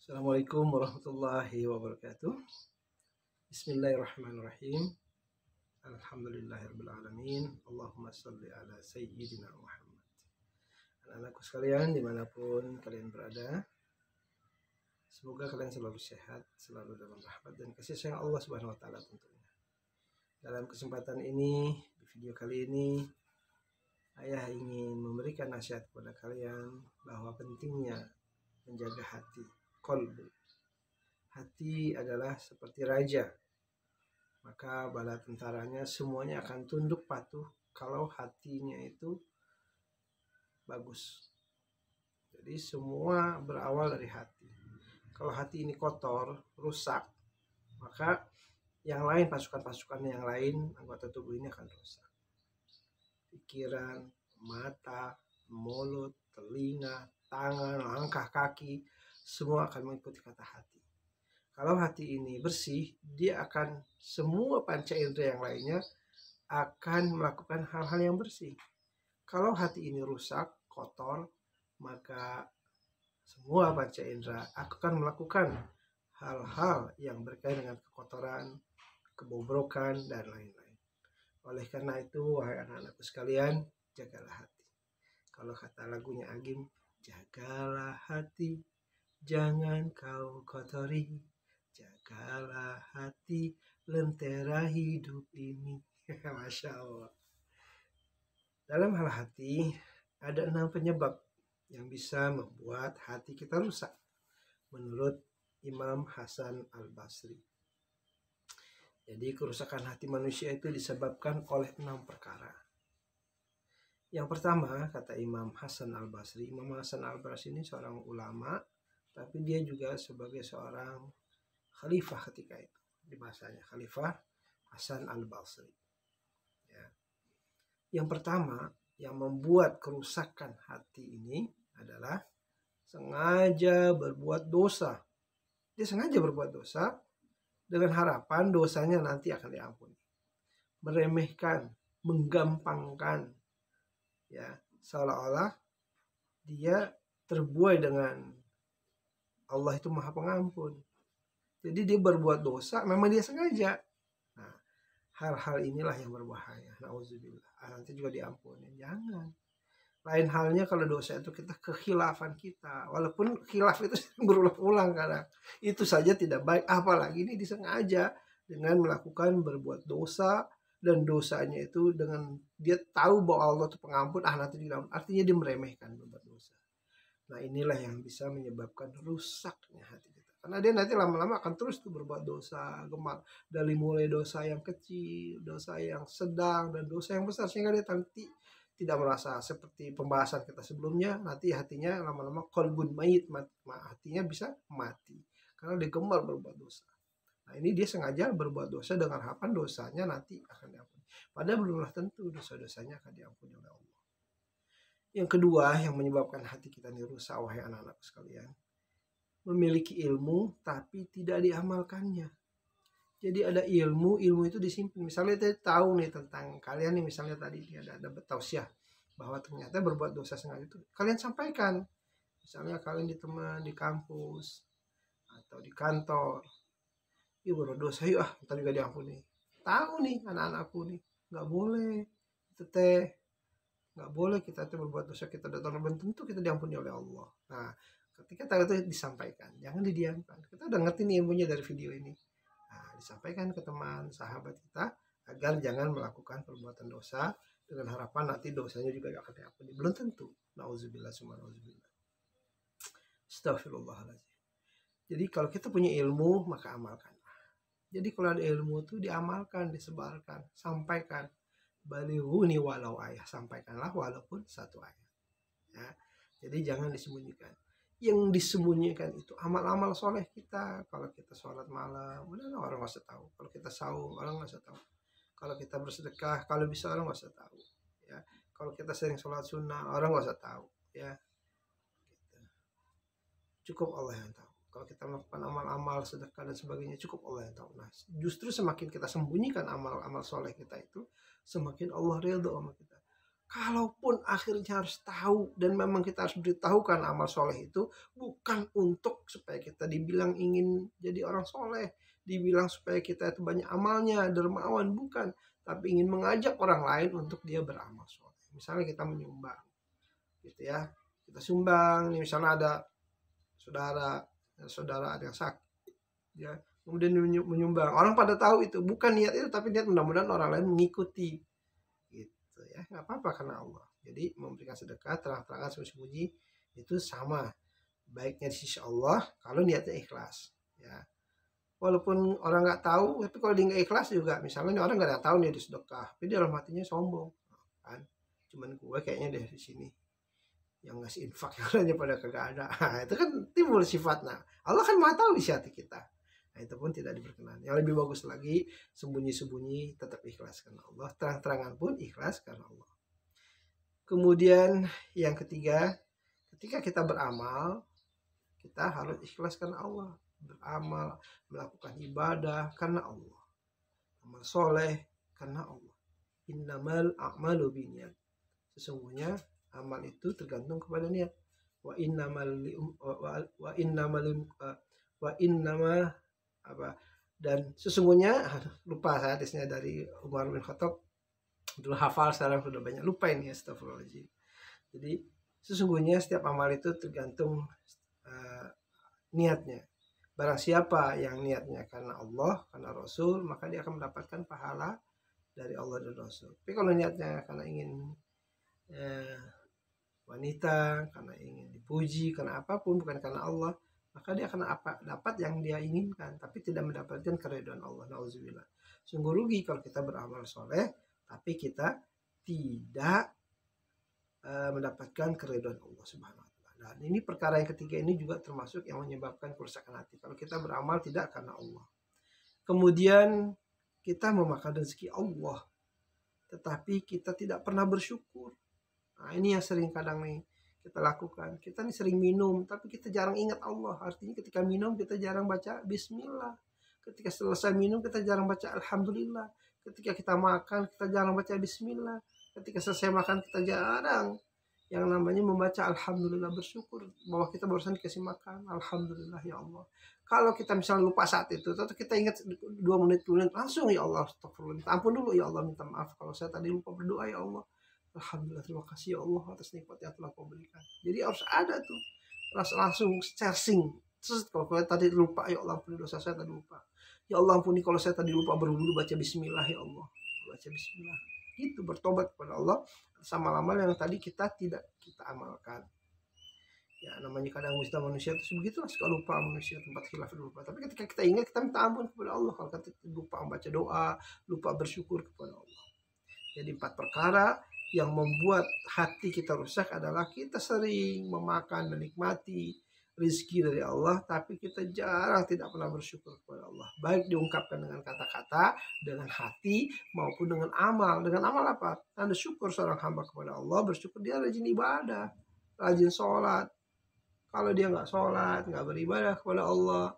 Assalamualaikum warahmatullahi wabarakatuh. Bismillahirrahmanirrahim. Alhamdulillahirrahmanirrahim. Allahumma salli ala sayyidina Muhammad. Anak-anakku sekalian dimanapun kalian berada, semoga kalian selalu sehat, selalu dalam rahmat dan kasih sayang Allah Subhanahu wa taala tentunya. Dalam kesempatan ini, di video kali ini, ayah ingin memberikan nasihat kepada kalian bahwa pentingnya menjaga hati, qalbu. Hati adalah seperti raja, maka bala tentaranya semuanya akan tunduk patuh kalau hatinya itu bagus. Jadi semua berawal dari hati. Kalau hati ini kotor, rusak, maka yang lain, pasukan-pasukan yang lain, anggota tubuh ini akan rusak. Pikiran, mata, mulut, telinga, tangan, langkah, kaki, semua akan mengikuti kata hati. Kalau hati ini bersih, dia akan semua panca indera yang lainnya akan melakukan hal-hal yang bersih. Kalau hati ini rusak, kotor, maka semua panca indera akan melakukan hal-hal yang berkaitan dengan kekotoran, kebobrokan, dan lain-lain. Oleh karena itu, wahai anak-anakku sekalian, jagalah hati. Kalau kata lagunya Agim, jagalah hati, jangan kau kotori. Jagalah hati, lentera hidup ini. Masya Allah. Dalam hal hati, ada 6 penyebab yang bisa membuat hati kita rusak, menurut Imam Hasan Al-Basri. Jadi kerusakan hati manusia itu disebabkan oleh 6 perkara. Yang pertama, kata Imam Hasan Al-Basri, Imam Hasan Al-Basri ini seorang ulama, tapi dia juga sebagai seorang khalifah ketika itu, di masanya Khalifah Hasan Al-Basri. Ya. Yang pertama yang membuat kerusakan hati ini adalah sengaja berbuat dosa. Dia sengaja berbuat dosa dengan harapan dosanya nanti akan diampuni. Meremehkan, menggampangkan, ya, seolah-olah dia terbuai dengan Allah itu Maha Pengampun. Jadi dia berbuat dosa, memang dia sengaja. Nah, hal-hal inilah yang berbahaya. Nauzubillah. Nanti juga diampuni. Jangan. Lain halnya kalau dosa itu kita kekhilafan kita. Walaupun khilaf itu berulang-ulang kadang. Itu saja tidak baik. Apalagi ini disengaja dengan melakukan berbuat dosa. Dan dosanya itu dengan dia tahu bahwa Allah itu pengampun. Nanti juga. Artinya dia meremehkan berbuat dosa. Nah, inilah yang bisa menyebabkan rusaknya hati kita. Karena dia nanti lama-lama akan terus tuh berbuat dosa, gemar. Dari mulai dosa yang kecil, dosa yang sedang, dan dosa yang besar. Sehingga dia nanti tidak merasa seperti pembahasan kita sebelumnya. Nanti hatinya lama-lama qalbun mayit, hatinya bisa mati. Karena dia gemar berbuat dosa. Nah, ini dia sengaja berbuat dosa dengan harapan dosanya nanti akan diampuni. Padahal belumlah tentu dosa-dosanya akan diampuni oleh Allah. Yang kedua yang menyebabkan hati kita ini rusak, wahai anak-anak sekalian, memiliki ilmu tapi tidak diamalkannya. Jadi ada ilmu itu disimpan. Misalnya kita tahu nih tentang kalian nih, misalnya tadi ada tausiah bahwa ternyata berbuat dosa sengaja itu kalian sampaikan. Misalnya kalian di teman di kampus atau di kantor, yuk berdosa yuk, ntar juga diampuni. Tahu nih anak-anakku nih, nggak boleh itu teh. Nggak boleh kita tuh berbuat dosa, kita datang belum tentu kita diampuni oleh Allah. Nah, ketika tahu itu disampaikan, jangan didiamkan. Kita udah ngerti nih ilmunya dari video ini. Nah, disampaikan ke teman, sahabat kita, agar jangan melakukan perbuatan dosa dengan harapan nanti dosanya juga akan diampuni. Belum tentu. Nauzubillah summa nauzubillah. Astagfirullahaladzim. Jadi kalau kita punya ilmu, maka amalkan. Jadi kalau ada ilmu itu diamalkan, disebarkan, sampaikan. Balighuni walau ayah, sampaikanlah walaupun satu ayat. Ya. Jadi jangan disembunyikan. Yang disembunyikan itu amal-amal soleh kita. Kalau kita sholat malam, orang nggak usah tahu. Kalau kita sahur, orang nggak usah tahu. Kalau kita bersedekah, kalau bisa orang nggak usah tahu. Ya. Kalau kita sering sholat sunnah, orang nggak usah tahu. Ya. Gitu. Cukup Allah yang tahu. Kalau kita melakukan amal-amal sedekah dan sebagainya, cukup Allah yang tahu. Nah, justru semakin kita sembunyikan amal-amal soleh kita itu, semakin Allah ridho sama kita. Kalaupun akhirnya harus tahu dan memang kita harus beritahukan amal soleh itu bukan untuk supaya kita dibilang ingin jadi orang soleh, dibilang supaya kita itu banyak amalnya, dermawan, bukan. Tapi ingin mengajak orang lain untuk dia beramal soleh. Misalnya kita menyumbang, gitu ya. Kita sumbang, nih misalnya ada saudara ada yang sakit, ya. Kemudian menyumbang. Orang pada tahu itu, bukan niat itu, tapi niat mudah-mudahan orang lain mengikuti. Gitu ya, nggak apa-apa karena Allah. Jadi memberikan sedekah terang-terangan sembunyi-sembunyi itu sama baiknya di sisi Allah kalau niatnya ikhlas, ya. Walaupun orang nggak tahu, tapi kalau dia nggak ikhlas juga, misalnya orang nggak tahu nih di sedekah, tapi dia dalam hatinya sombong, kan? Cuman gue kayaknya dari sini yang ngasih infak yang lainnya pada kagak ada. Nah, itu kan timbul sifat. Nah, Allah kan maha tahu isi hati kita. Nah, itu pun tidak diperkenan. Yang lebih bagus lagi, sembunyi-sembunyi tetap ikhlas karena Allah, terang-terangan pun ikhlas karena Allah. Kemudian yang ketiga, ketika kita beramal, kita harus ikhlas karena Allah. Beramal, melakukan ibadah karena Allah. Amal soleh karena Allah. Innamal a'malu binniyat. Sesungguhnya amal itu tergantung kepada niat. Wa innamal wa innamal wa innama apa, dan sesungguhnya lupa hadisnya dari Umar bin Khattab, dulu hafal, sekarang sudah banyak lupa ini, astagfirullahaladzim. Jadi sesungguhnya setiap amal itu tergantung niatnya. Barang siapa yang niatnya karena Allah, karena Rasul, maka dia akan mendapatkan pahala dari Allah dan Rasul. Tapi kalau niatnya karena ingin wanita, karena ingin dipuji, karena apapun bukan karena Allah, maka dia akan dapat yang dia inginkan, tapi tidak mendapatkan keridhaan Allah. Nauzubillah. Sungguh rugi kalau kita beramal soleh, tapi kita tidak mendapatkan keridhaan Allah Subhanahu wa Ta'ala. Dan ini perkara yang ketiga ini juga termasuk yang menyebabkan kerusakan hati. Kalau kita beramal tidak karena Allah. Kemudian kita memakan rezeki Allah, tetapi kita tidak pernah bersyukur. Nah, ini yang sering kadang nih kita lakukan. Kita nih sering minum, tapi kita jarang ingat Allah. Artinya ketika minum kita jarang baca Bismillah. Ketika selesai minum kita jarang baca Alhamdulillah. Ketika kita makan kita jarang baca Bismillah. Ketika selesai makan kita jarang yang namanya membaca Alhamdulillah, bersyukur bahwa kita barusan dikasih makan. Alhamdulillah ya Allah. Kalau kita misalnya lupa saat itu, atau kita ingat 2 menit kemudian langsung ya Allah, astagfirullah, minta ampun dulu ya Allah, minta maaf kalau saya tadi lupa berdoa ya Allah. Alhamdulillah, terima kasih ya Allah atas nikmat yang telah kau berikan. Jadi harus ada tuh langsung searching. Terus kalau tadi lupa, ya Allah ampuni dosa saya tadi lupa. Ya Allah ampuni kalau saya tadi lupa berwudu, baca Bismillah ya Allah. Baca Bismillah. Itu bertobat kepada Allah sama amal yang tadi kita tidak kita amalkan. Ya namanya kadang manusia itu sebegitulah, suka lupa manusia, tempat khilaf lupa. Tapi ketika kita ingat kita minta ampun kepada Allah. Kalau kita lupa membaca doa, lupa bersyukur kepada Allah. Jadi 4 perkara yang membuat hati kita rusak adalah kita sering memakan, menikmati rizki dari Allah, tapi kita jarang tidak pernah bersyukur kepada Allah. Baik diungkapkan dengan kata-kata, dengan hati, maupun dengan amal. Dengan amal apa? Tanda syukur seorang hamba kepada Allah, bersyukur dia rajin ibadah, rajin sholat. Kalau dia nggak sholat, nggak beribadah kepada Allah,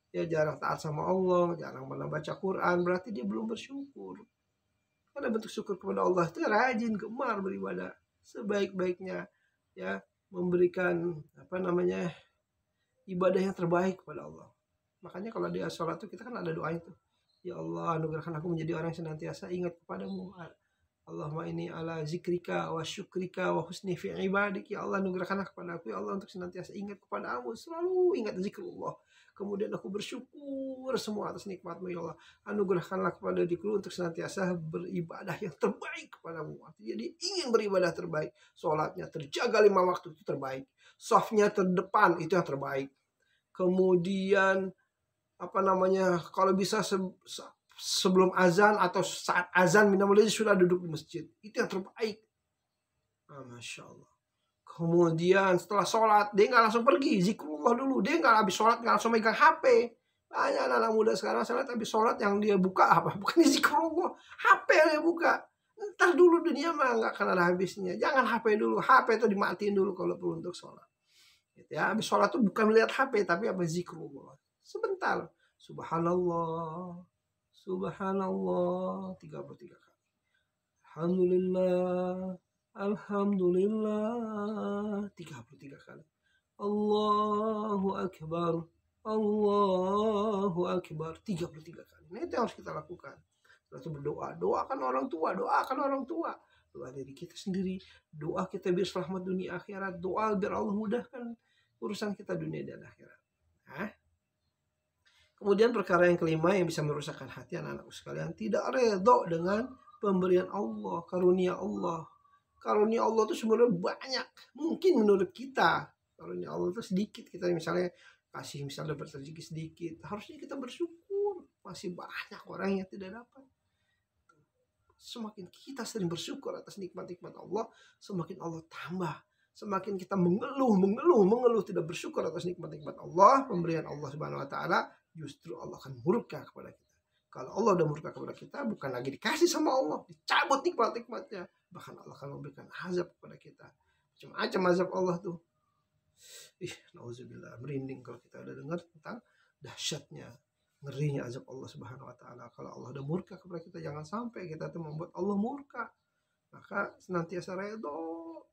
dia jarang taat sama Allah, jarang pernah baca Quran, berarti dia belum bersyukur. Karena bentuk syukur kepada Allah itu rajin, gemar beribadah sebaik-baiknya, ya, memberikan ibadah yang terbaik kepada Allah. Makanya kalau dia sholat tuh kita kan ada doa itu, ya Allah anugerahkan aku menjadi orang yang senantiasa ingat kepadamu. Allahumma ini ala zikrika wa syukrika wa husni fi ibadik. Ya Allah anugerahkanlah kepada aku ya Allah untuk senantiasa ingat kepadamu, selalu ingat zikrullah. Kemudian aku bersyukur semua atas nikmatmu ya Allah. Anugerahkanlah kepada diriku untuk senantiasa beribadah yang terbaik kepadamu. Jadi ingin beribadah terbaik. Sholatnya terjaga 5 waktu itu terbaik. Softnya terdepan itu yang terbaik. Kemudian kalau bisa sebelum azan atau saat azan minimal sudah duduk di masjid. Itu yang terbaik. Masya Allah. Kemudian setelah sholat dia nggak langsung pergi, zikrullah dulu. Dia nggak habis sholat nggak langsung megang HP. Banyak anak muda sekarang sholat habis sholat yang dia buka apa? Bukan zikrullah, HP yang dia buka. Entar dulu dunia mah nggak akan ada habisnya. Jangan HP dulu, HP itu dimatiin dulu kalau perlu untuk sholat. Gitu ya, habis sholat tuh bukan melihat HP tapi apa, zikrullah. Sebentar, subhanallah, subhanallah 33 kali. Alhamdulillah, Alhamdulillah 33 kali. Allahu Akbar. Allahu Akbar 33 kali. Nah, itu yang harus kita lakukan. Lalu berdoa, doakan orang tua, doakan orang tua. Doa dari kita sendiri, doa kita biar selamat dunia akhirat, doa biar Allah mudahkan urusan kita dunia dan akhirat. Nah, kemudian perkara yang kelima yang bisa merusakkan hati anak-anakku sekalian, tidak redho dengan pemberian Allah, karunia Allah. Karunia Allah itu sebenarnya banyak. Mungkin menurut kita karunia Allah itu sedikit, kita misalnya kasih misalnya dapat rezeki sedikit, harusnya kita bersyukur. Masih banyak orang yang tidak dapat. Semakin kita sering bersyukur atas nikmat-nikmat Allah, semakin Allah tambah. Semakin kita mengeluh tidak bersyukur atas nikmat-nikmat Allah, pemberian Allah Subhanahu wa taala, justru Allah akan murka kepada kita. Kalau Allah udah murka kepada kita, bukan lagi dikasih sama Allah, dicabut nikmat-nikmatnya, bahkan Allah akan memberikan azab kepada kita. Macam-macam azab Allah tuh. Nauzubillah, merinding kalau kita udah dengar tentang dahsyatnya, ngerinya azab Allah Subhanahu wa taala. Kalau Allah udah murka kepada kita, jangan sampai kita tuh membuat Allah murka. Maka senantiasa redho.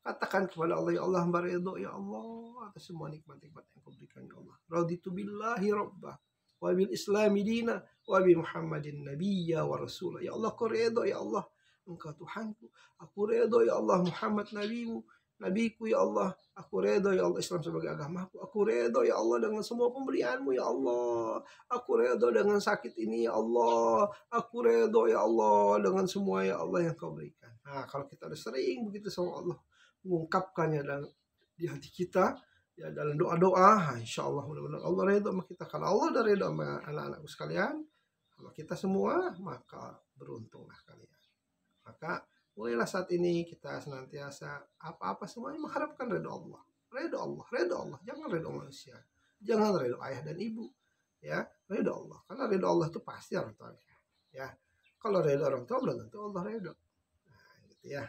Katakan kepada Allah, ya Allah, hamba redho ya Allah atas semua nikmat-nikmat yang Kau berikan ya Allah. Raditu billahi rabbah wa bil islami dina wa bi Muhammadin nabiyya wa rasulah. Ya Allah, Kau redho ya Allah, Engkau Tuhanku. Aku redho ya Allah, Muhammad nabimu, nabiku ya Allah. Aku redho ya Allah, Islam sebagai agamaku. Aku redho ya Allah dengan semua pemberianmu ya Allah. Aku redho dengan sakit ini ya Allah. Aku redho ya Allah dengan semua ya Allah yang Kau berikan. Nah, kalau kita udah sering begitu sama Allah, mengungkapkannya dalam di hati kita, ya dalam doa-doa, insya Allah mudah-mudahan Allah redho sama kita. Kalau Allah udah redho sama anak-anakku sekalian, sama kita semua, maka beruntunglah kalian. Maka mulailah saat ini kita senantiasa apa-apa semuanya mengharapkan redho Allah. Redho Allah, redho Allah. Jangan redho manusia. Jangan redho ayah dan ibu. Ya, redho Allah. Karena redho Allah itu pasti orang tua. Ya, kalau redho orang tua belum tentu Allah redho. Nah, gitu ya.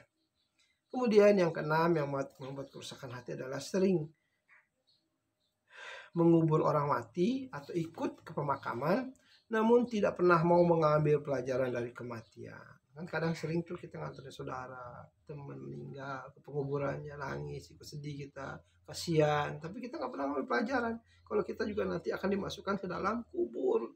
Kemudian yang keenam yang membuat kerusakan hati adalah sering mengubur orang mati atau ikut ke pemakaman, namun tidak pernah mau mengambil pelajaran dari kematian. Kan kadang sering tuh kita nganterin saudara, teman meninggal ke penguburannya, nangis, ikut sedih kita, kasihan, tapi kita nggak pernah mengambil pelajaran. Kalau kita juga nanti akan dimasukkan ke dalam kubur.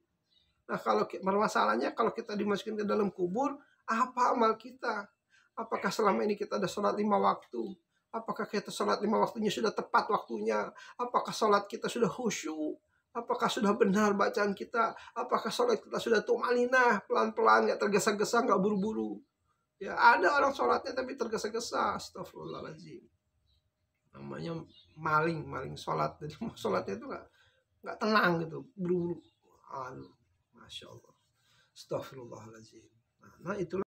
Nah, kalau masalahnya kalau kita dimasukin ke dalam kubur, apa amal kita? Apakah selama ini kita ada sholat 5 waktu? Apakah kita sholat 5 waktunya sudah tepat waktunya? Apakah sholat kita sudah khusyuk? Apakah sudah benar bacaan kita? Apakah sholat kita sudah tumaninah, pelan-pelan, gak tergesa-gesa, gak buru-buru? Ya, ada orang sholatnya tapi tergesa-gesa. Astagfirullahaladzim. Namanya maling sholat. Jadi sholatnya itu gak tenang gitu, buru-buru. Aduh, Masya Allah. Astagfirullahaladzim. Nah, itulah